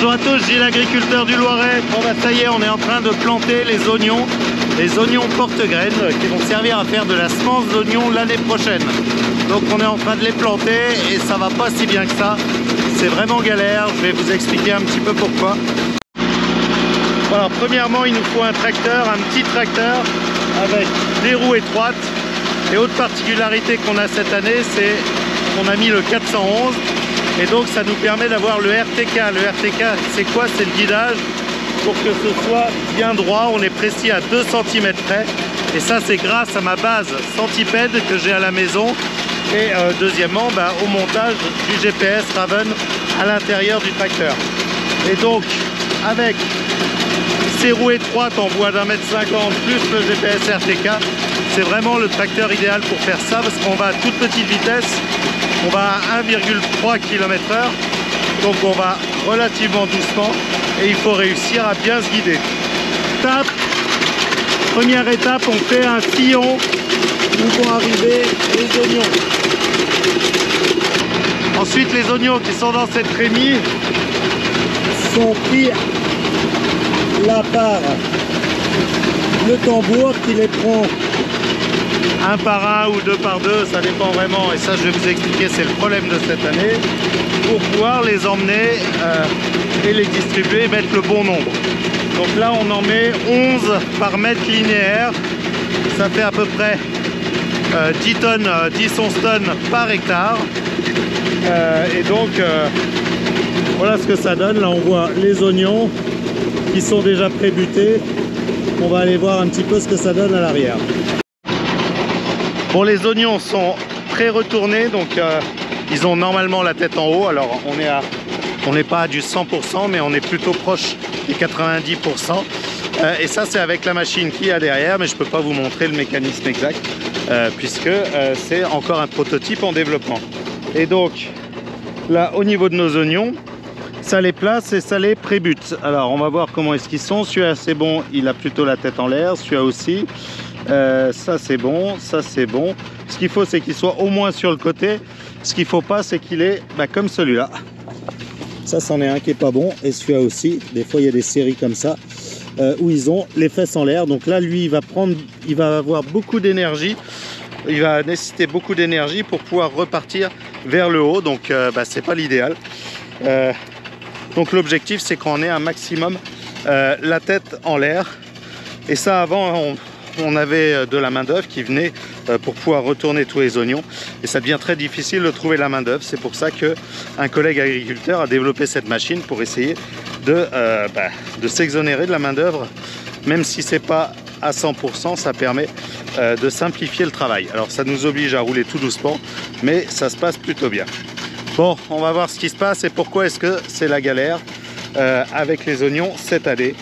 Bonjour à tous, Gilles, agriculteur du Loiret. Bon bah ça y est, on est en train de planter les oignons porte-graines qui vont servir à faire de la semence d'oignons l'année prochaine. Donc on est en train de les planter et ça va pas si bien que ça. C'est vraiment galère, je vais vous expliquer un petit peu pourquoi. Voilà, premièrement il nous faut un tracteur, un petit tracteur avec des roues étroites. Et autre particularité qu'on a cette année, c'est qu'on a mis le 411. Et donc ça nous permet d'avoir le RTK. Le RTK, c'est quoi? C'est le guidage pour que ce soit bien droit. On est précis à 2 cm près. Et ça, c'est grâce à ma base centipède que j'ai à la maison. Et deuxièmement, au montage du GPS Raven à l'intérieur du tracteur. Et donc, avec ces roues étroites en bois d'1,50 m plus le GPS RTK, c'est vraiment le tracteur idéal pour faire ça parce qu'on va à toute petite vitesse. On va à 1,3 km/h, donc on va relativement doucement et il faut réussir à bien se guider. Première étape, on fait un sillon où vont arriver les oignons. Ensuite, les oignons qui sont dans cette trémie sont pris là par le tambour qui les prend un par un ou deux par deux, ça dépend vraiment, et ça je vais vous expliquer, c'est le problème de cette année, pour pouvoir les emmener et les distribuer et mettre le bon nombre. Donc là on en met 11 par mètre linéaire, ça fait à peu près 10 tonnes, 10-11 tonnes par hectare, et donc voilà ce que ça donne. Là on voit les oignons qui sont déjà pré-butés, on va aller voir un petit peu ce que ça donne à l'arrière. Bon, les oignons sont pré-retournés, donc ils ont normalement la tête en haut. Alors on n'est pas à du 100%, mais on est plutôt proche des 90%. Et ça c'est avec la machine qui a derrière, mais je ne peux pas vous montrer le mécanisme exact, puisque c'est encore un prototype en développement. Et donc là au niveau de nos oignons, ça les place et ça les prébute. Alors on va voir comment est-ce qu'ils sont. Celui-là c'est bon, il a plutôt la tête en l'air, celui-là aussi. Ça c'est bon, ça c'est bon. Ce qu'il faut c'est qu'il soit au moins sur le côté. Ce qu'il faut pas c'est qu'il est comme celui-là. Ça c'en est un qui est pas bon. Et celui-là aussi. Des fois il y a des séries comme ça où ils ont les fesses en l'air. Donc là lui il va avoir beaucoup d'énergie. Il va nécessiter beaucoup d'énergie pour pouvoir repartir vers le haut. Donc c'est pas l'idéal. Donc l'objectif c'est qu'on ait un maximum la tête en l'air. Et ça avant on avait de la main d'œuvre qui venait pour pouvoir retourner tous les oignons et ça devient très difficile de trouver la main d'œuvre. C'est pour ça qu'un collègue agriculteur a développé cette machine pour essayer de s'exonérer de la main d'œuvre, même si c'est pas à 100%, ça permet de simplifier le travail. Alors ça nous oblige à rouler tout doucement, mais ça se passe plutôt bien. Bon, on va voir ce qui se passe et pourquoi est-ce que c'est la galère avec les oignons cette année.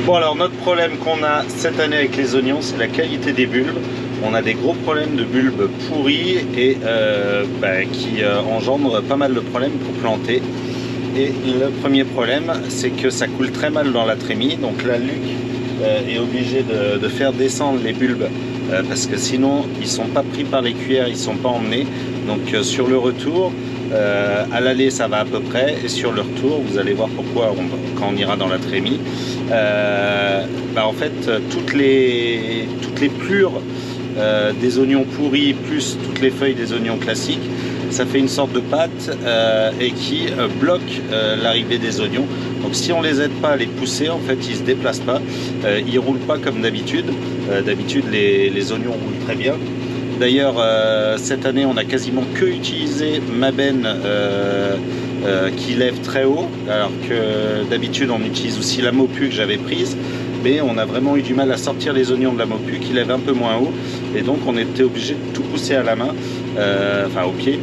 Bon, alors notre problème qu'on a cette année avec les oignons, c'est la qualité des bulbes. On a des gros problèmes de bulbes pourris et qui engendrent pas mal de problèmes pour planter. Et le premier problème, c'est que ça coule très mal dans la trémie. Donc là, Luc est obligé de faire descendre les bulbes parce que sinon, ils sont pas pris par les cuillères, ils sont pas emmenés. Donc sur le retour, à l'aller ça va à peu près, et sur le retour vous allez voir pourquoi quand on ira dans la trémie, en fait toutes les plures des oignons pourris plus toutes les feuilles des oignons classiques, ça fait une sorte de pâte et qui bloque l'arrivée des oignons. Donc si on les aide pas à les pousser, en fait ils se déplacent pas, ils roulent pas comme d'habitude. D'habitude les oignons roulent très bien. D'ailleurs, cette année, on a quasiment que utilisé ma benne qui lève très haut, alors que d'habitude, on utilise aussi la Mopu que j'avais prise, mais on a vraiment eu du mal à sortir les oignons de la Mopu qui lève un peu moins haut, et donc on était obligé de tout pousser à la main, au pied.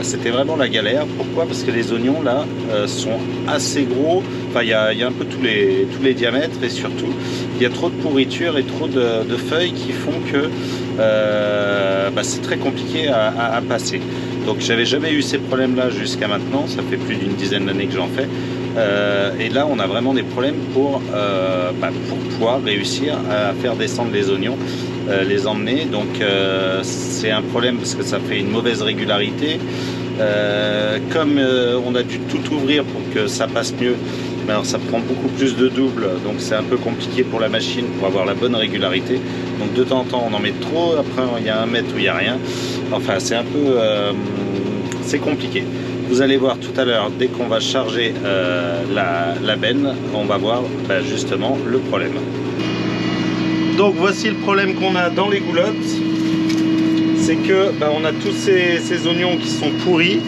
C'était vraiment la galère. Pourquoi? Parce que les oignons là sont assez gros. Il y a un peu tous les diamètres, et surtout il y a trop de pourriture et trop de feuilles qui font que c'est très compliqué à passer. Donc j'avais jamais eu ces problèmes là jusqu'à maintenant, ça fait plus d'une dizaine d'années que j'en fais, et là on a vraiment des problèmes pour pouvoir réussir à faire descendre les oignons, les emmener. Donc c'est un problème parce que ça fait une mauvaise régularité, Comme on a dû tout ouvrir pour que ça passe mieux, alors ça prend beaucoup plus de double, donc c'est un peu compliqué pour la machine pour avoir la bonne régularité. Donc de temps en temps on en met trop, après il y a un mètre où il n'y a rien. Enfin c'est un peu c'est compliqué. Vous allez voir tout à l'heure, dès qu'on va charger la benne, on va voir justement le problème. Donc voici le problème qu'on a dans les goulottes. C'est que on a tous ces oignons qui sont pourris,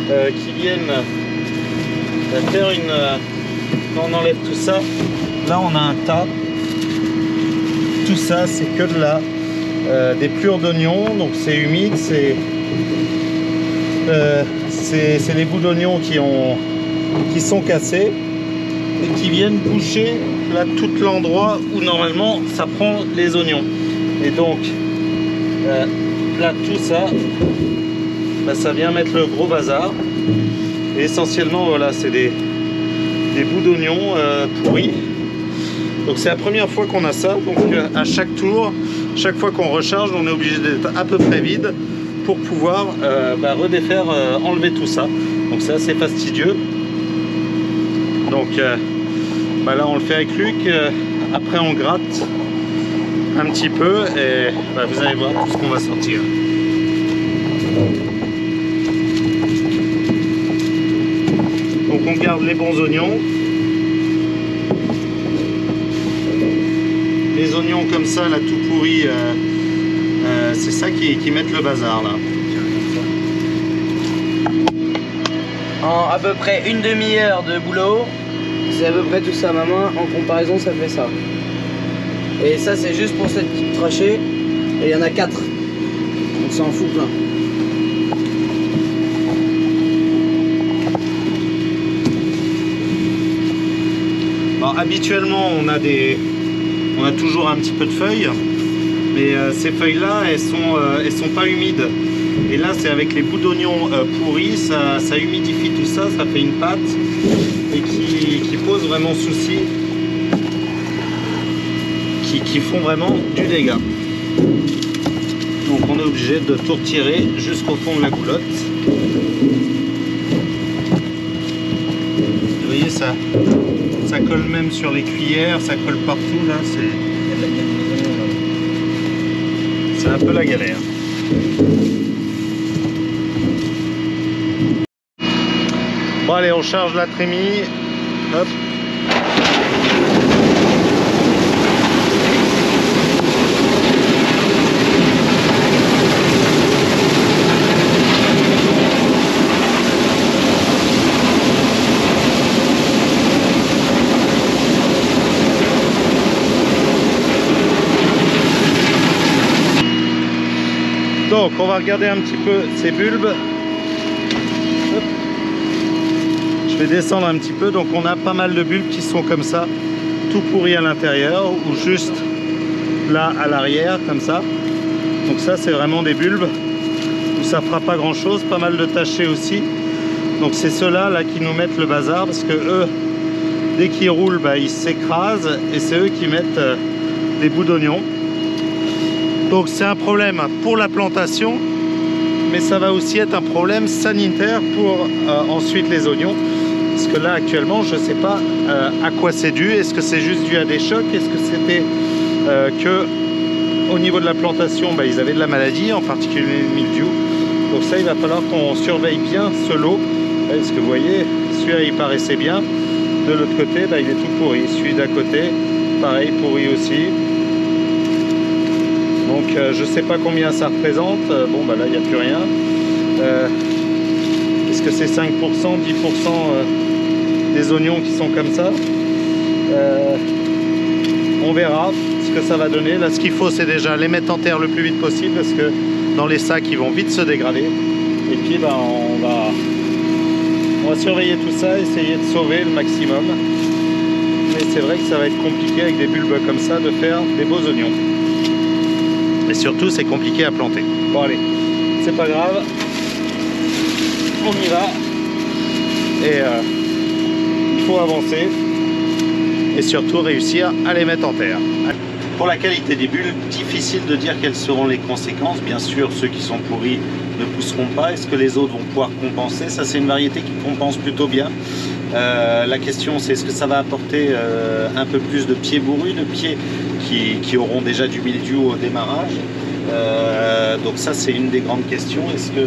qui viennent faire une... Quand on enlève tout ça, là on a un tas. Tout ça c'est que de des plures d'oignons, donc c'est humide, c'est les bouts d'oignons qui sont cassés et qui viennent boucher là tout l'endroit où normalement ça prend les oignons. Et donc là tout ça, ça vient mettre le gros bazar. Et essentiellement voilà, c'est des bouts d'oignons pourris. Donc c'est la première fois qu'on a ça. Donc à chaque tour, chaque fois qu'on recharge, on est obligé d'être à peu près vide pour pouvoir redéfaire, enlever tout ça. Donc c'est assez fastidieux. Donc là on le fait avec Luc. Après on gratte un petit peu et vous allez voir tout ce qu'on va sortir. Donc on garde les bons oignons. Les oignons comme ça, là tout pourri, c'est ça qui mettent le bazar là. En à peu près une demi-heure de boulot, c'est à peu près tout ça. Ma main, en comparaison, ça fait ça. Et ça, c'est juste pour cette petite trachée. Et il y en a 4. Donc ça en fout plein. Alors, habituellement, on a toujours un petit peu de feuilles. Mais ces feuilles-là, elles sont pas humides. Et là, c'est avec les bouts d'oignons pourris, ça humidifie tout ça, ça fait une pâte et qui pose vraiment souci, qui font vraiment du dégât. Donc on est obligé de tout retirer jusqu'au fond de la goulotte. Vous voyez, ça colle même sur les cuillères, ça colle partout là, c'est un peu la galère. Bon allez, on charge la trémie. Hop. Donc on va regarder un petit peu ces bulbes. Hop. Je vais descendre un petit peu. Donc on a pas mal de bulbes qui sont comme ça, tout pourris à l'intérieur ou juste là à l'arrière comme ça. Donc ça c'est vraiment des bulbes où ça fera pas grand chose, pas mal de tachés aussi. Donc c'est ceux-là là qui nous mettent le bazar parce que eux, dès qu'ils roulent, ils s'écrasent et c'est eux qui mettent des bouts d'oignon. Donc c'est un problème pour la plantation, mais ça va aussi être un problème sanitaire pour ensuite les oignons. Parce que là actuellement je ne sais pas à quoi c'est dû. Est-ce que c'est juste dû à des chocs? Est-ce que c'était que au niveau de la plantation ils avaient de la maladie, en particulier le mildiou. Donc ça il va falloir qu'on surveille bien ce lot. Parce que vous voyez, celui-là il paraissait bien. De l'autre côté il est tout pourri. Celui d'à côté pareil, pourri aussi. Donc je sais pas combien ça représente. Bon là il n'y a plus rien. Est-ce que c'est 5%, 10% des oignons qui sont comme ça? On verra ce que ça va donner. Là ce qu'il faut c'est déjà les mettre en terre le plus vite possible parce que dans les sacs ils vont vite se dégrader. Et puis on va surveiller tout ça, essayer de sauver le maximum. Mais c'est vrai que ça va être compliqué avec des bulbes comme ça de faire des beaux oignons. Et surtout c'est compliqué à planter. Bon allez, c'est pas grave, on y va. Et il faut avancer et surtout réussir à les mettre en terre. Pour la qualité des bulbes, difficile de dire quelles seront les conséquences. Bien sûr, ceux qui sont pourris ne pousseront pas. Est-ce que les autres vont pouvoir compenser? Ça, c'est une variété qui compense plutôt bien. La question, c'est est-ce que ça va apporter un peu plus de pieds bourrus, de pieds qui auront déjà du mildiou au démarrage. Donc ça, c'est une des grandes questions. Est-ce que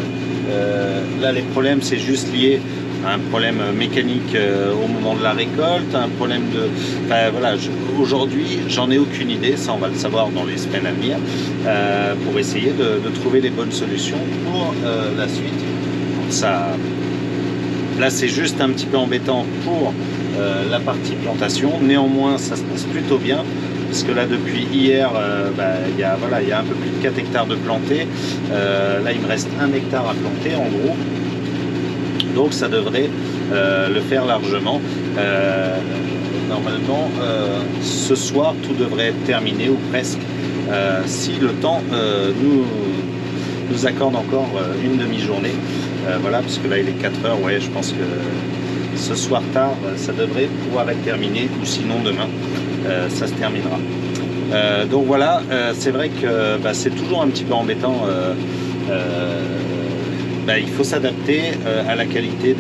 là, les problèmes, c'est juste lié un problème mécanique au moment de la récolte, un problème de... Enfin, voilà, aujourd'hui, j'en ai aucune idée, ça on va le savoir dans les semaines à venir, pour essayer de trouver les bonnes solutions pour la suite. Ça, là, c'est juste un petit peu embêtant pour la partie plantation, néanmoins, ça se passe plutôt bien, parce que là, depuis hier, il y a un peu plus de 4 hectares de plantés. Là, il me reste 1 hectare à planter, en gros. Donc ça devrait le faire largement. Normalement, ce soir, tout devrait être terminé ou presque, si le temps nous accorde encore une demi-journée. Voilà, parce que là il est 4 heures, ouais, je pense que ce soir tard, ça devrait pouvoir être terminé, ou sinon demain, ça se terminera. Donc voilà, c'est vrai que c'est toujours un petit peu embêtant. Il faut s'adapter à la qualité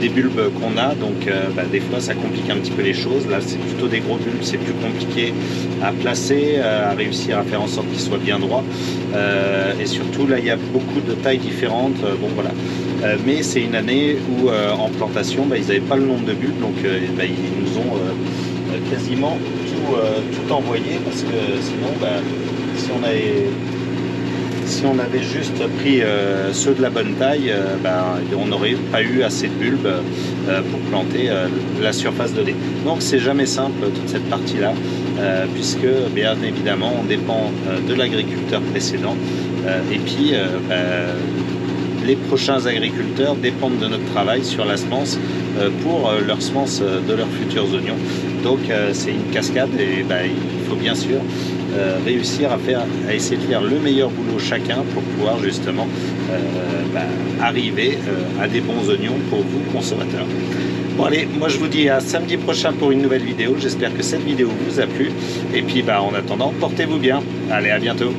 des bulbes qu'on a, donc des fois ça complique un petit peu les choses. Là c'est plutôt des gros bulbes, c'est plus compliqué à placer, à réussir à faire en sorte qu'ils soient bien droits, et surtout là il y a beaucoup de tailles différentes, bon voilà. Mais c'est une année où en plantation ils n'avaient pas le nombre de bulbes, donc ils nous ont quasiment tout envoyé, parce que sinon si on avait juste pris ceux de la bonne taille, on n'aurait pas eu assez de bulbes pour planter la surface de lait. Donc c'est jamais simple toute cette partie-là, puisque bien évidemment on dépend de l'agriculteur précédent, et puis les prochains agriculteurs dépendent de notre travail sur la semence pour leur semence de leurs futurs oignons. Donc c'est une cascade, et il faut bien sûr réussir à essayer de faire le meilleur boulot chacun pour pouvoir justement arriver à des bons oignons pour vous consommateurs. Bon allez, moi je vous dis à samedi prochain pour une nouvelle vidéo. J'espère que cette vidéo vous a plu, et puis en attendant, portez-vous bien. Allez, à bientôt.